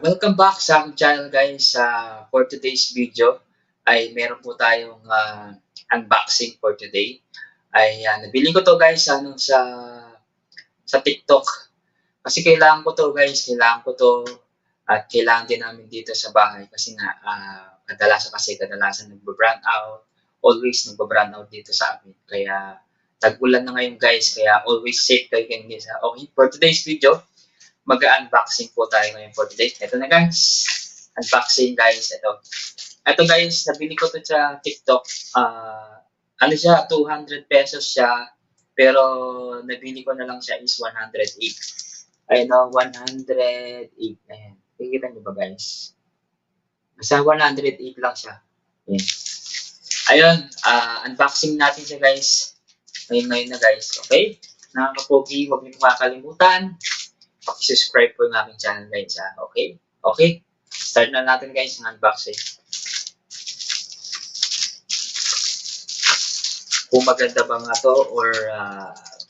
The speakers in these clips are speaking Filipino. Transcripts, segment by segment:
Welcome back sa aking channel guys. For today's video ay meron po tayong unboxing for today. Nabili ko to guys sa TikTok. Kasi kailangan ko to guys, kailangan ko to at kailangan din namin dito sa bahay kasi nga kadalasan nagbo-brand out. Always nagbo-brand out dito sa amin. Kaya tag-ulan na ngayon guys, kaya always safe kayo guys. Okay, for today's video, mag-unboxing po tayo ngayon for today. Ito na guys. Unboxing guys. Ito guys, nabili ko to sa TikTok. Ano siya, 200 pesos siya. Pero nabili ko na lang siya is 108. Ayun o, 108. Ayan. Kikita nyo ba guys? Basta 108 lang siya. Ayan. Ayun, unboxing natin siya guys. Ngayon na guys. Okay? Nakakapogi, huwag niyo makakalimutan. Subscribe po yung aking channel guys. Okay? Okay? Start na natin guys ng unboxing. Kung maganda ba nga to or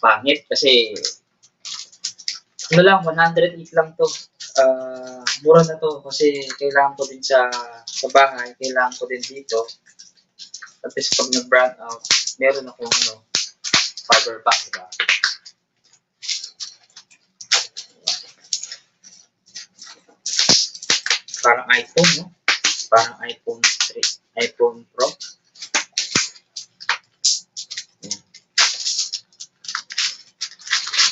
pangit kasi ano lang, 108 lang to. Mura na to kasi kailangan ko din sa bahay, kailangan ko din dito. At least pag nag-brand out, meron akong power bank, diba? Parang iPhone, no? Parang iPhone 3, iPhone Pro.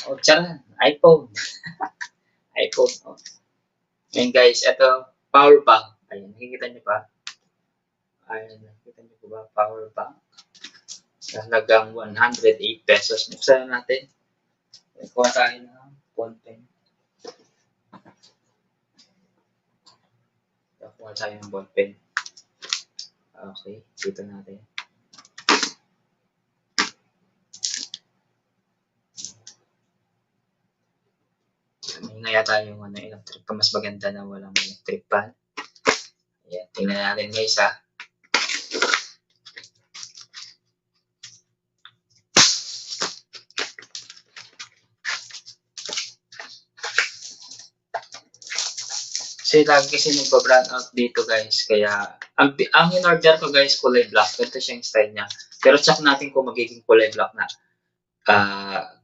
Oh, tiyan, iPhone. iPhone, oh. Ayan guys, ito, power bank. Ayan, nakikita nyo ba? Ayan, nakikita nyo ba? Power bank. Halagang 108 pesos. Buksan na natin. Kuha tayo ng content. Kuha tayo ng ballpen. Okay, dito natin. May nga yata yung electric pa. Mas maganda na walang electric pan. Ayan, tingnan natin guys ha. Kasi nagpa-brand out dito guys. Kaya, ang in-order ko guys, kulay black. Ganito siya yung style niya. Pero check natin kung magiging kulay black na.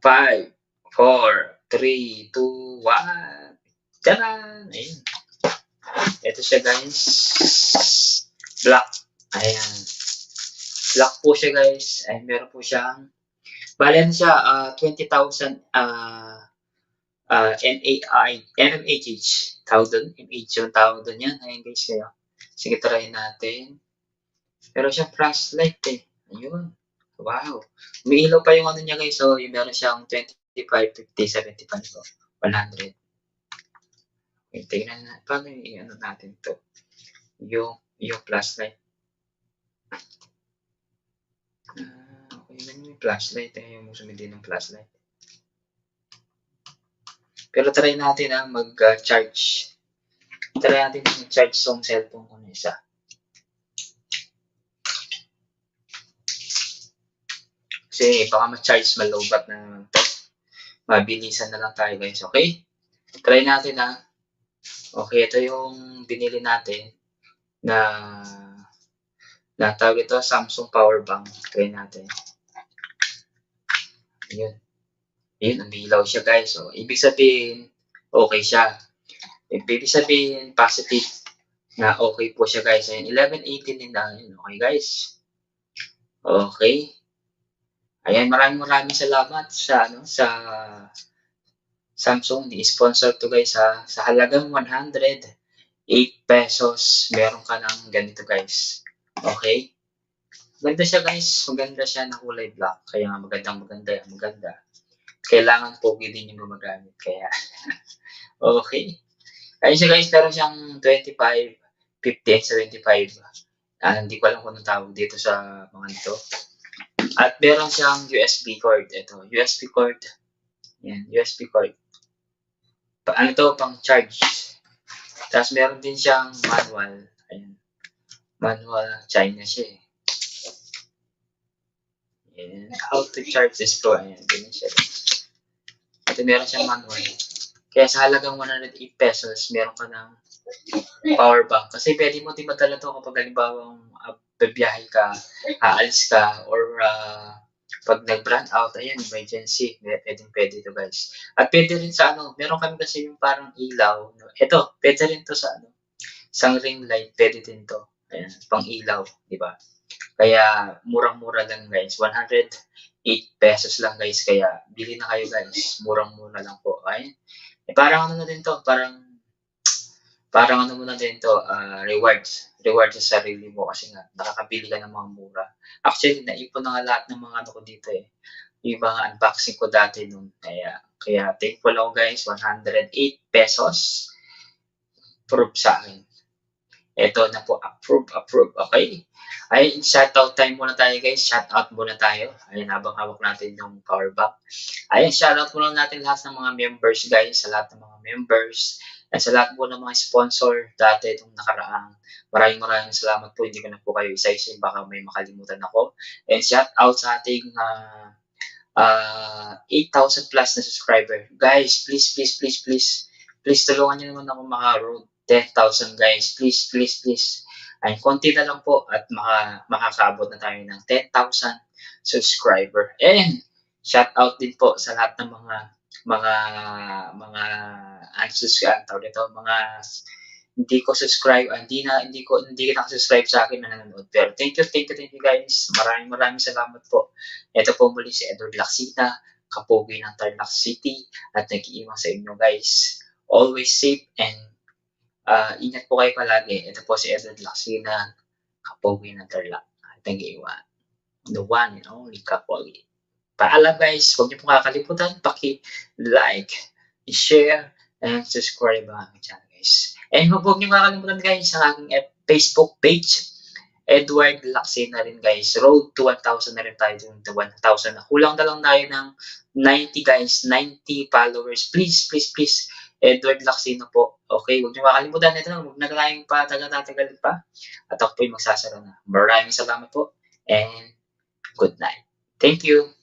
5, 4, 3, 2, 1. Taran! Ayun. Ito siya guys. Black. Ayan. Black po siya guys. Ay, meron po siyang, bali ano siya, 20,000 MMAH. Tawag doon. MH yung tawag doon yan. Ayan guys kaya. Sige, try natin. Pero siya flashlight eh. Ayun. Wow. May ilaw pa yung ano niya guys. So, yung meron siyang 25, 50, 75, 100. Okay, tingnan na. Paano yung ano natin to? Yung flashlight. Okay, yun yung flashlight. Yung sumindi ng flashlight. Pero try natin mag-charge. Try natin mag-charge yung cellphone ko na isa. Kasi baka ma-charge, malobat na naman to. Mabilisan na lang tayo guys, okay? Try natin ha. Okay, ito yung binili natin na tawag ito, Samsung power bank. Try natin. Ayun. Ayun, umilaw siya guys. So, ibig sabihin, okay siya. Ibig sabihin, positive na okay po siya guys. Ayun, 1118 din na. Ayun, okay guys. Okay. Ayan, maraming salamat sa Samsung. Ni-sponsor to guys sa halagang 108 pesos. Meron ka ng ganito guys. Okay. Maganda siya guys. Maganda siya na kulay black. Kaya nga maganda. Kailangan pogi din yung gumagamit. Kaya, okay. Ayun siya guys, meron siyang 25, 50, and 75. Hindi ko alam kung anong tawag dito sa mga ito. At meron siyang USB cord. Ito, USB cord. Yan, USB cord. Ano to, pang charge. Tapos meron din siyang manual. Ayan. Manual, China siya eh. Ayan. How to charge this to. Ayan, ganyan siya. Ito meron siyang manual. Kaya sa halagang 108 pesos, meron ka ng power bank. Kasi pwede mo din madala to kapag halimbawa bibiyahe ka, aalis ka, or pag nag-run out, ayan, emergency, pwede to guys. At pwede rin sa ano, meron kami kasi yung parang ilaw. No? Ito, pwede rin to sa ano, isang ring light, pwede din to. Ayan, pang ilaw, di ba? Kaya murang-mura lang guys, 108 pesos lang guys. Kaya bili na kayo guys, murang-mura lang po. Ay, parang ano na din to, parang ano mo na din to, rewards. Reward sa sarili mo kasi nga nakakabili ka ng mga mura. Actually, naipon na nga lahat ng mga ano ko dito eh. Yung mga unboxing ko dati nun. Kaya thankful ako guys, 108 pesos. Proof sa akin. Ito na po, approve, okay? Ay, shoutout time muna tayo guys, shoutout muna tayo. Ayun, habang hawak natin yung power bank. Ayun, shoutout muna natin lahat ng mga members guys, sa lahat ng mga members, at sa lahat po ng mga sponsor dati itong nakaraang. Maraming salamat po, hindi ko na po kayo isa-isa, baka may makalimutan ako. And shoutout sa ating 8,000 plus na subscriber. Guys, please tulungan niyo naman ako maka-road 10,000 guys. Please. Ay, konti na lang po at makakaabot na tayo ng 10,000 subscriber. And shout out din po sa lahat ng mga unsubscribe dito, mga hindi ko subscribe, hindi ka nakasubscribe sa akin na nanonood. Pero thank you guys. Maraming salamat po. Ito po muli si Edward Laksina, kapogi ng Tarlac City, at nag-iiwan sa inyo guys. Always safe and ingat po kayo palagi. Ito po si Edward Laksina, kapogi ng Tarlac. Nag-iiwan. The one and only kapogi. Paalam guys, huwag niyo po kakalimutan, paki-like, share, and subscribe ang aking channel guys. And huwag niyo kakalimutan guys ang aking Facebook page, Edward Laksina rin guys. Road to 1,000 na rin tayo dun to 1,000 na. Kulang na lang tayo ng 90 guys, 90 followers. Please, Edward Laksina po. Okay, huwag niyo makalimutan. Ito na, huwag na tayong tatagal pa. At ako po yung magsasara na. Maraming salamat po and good night. Thank you.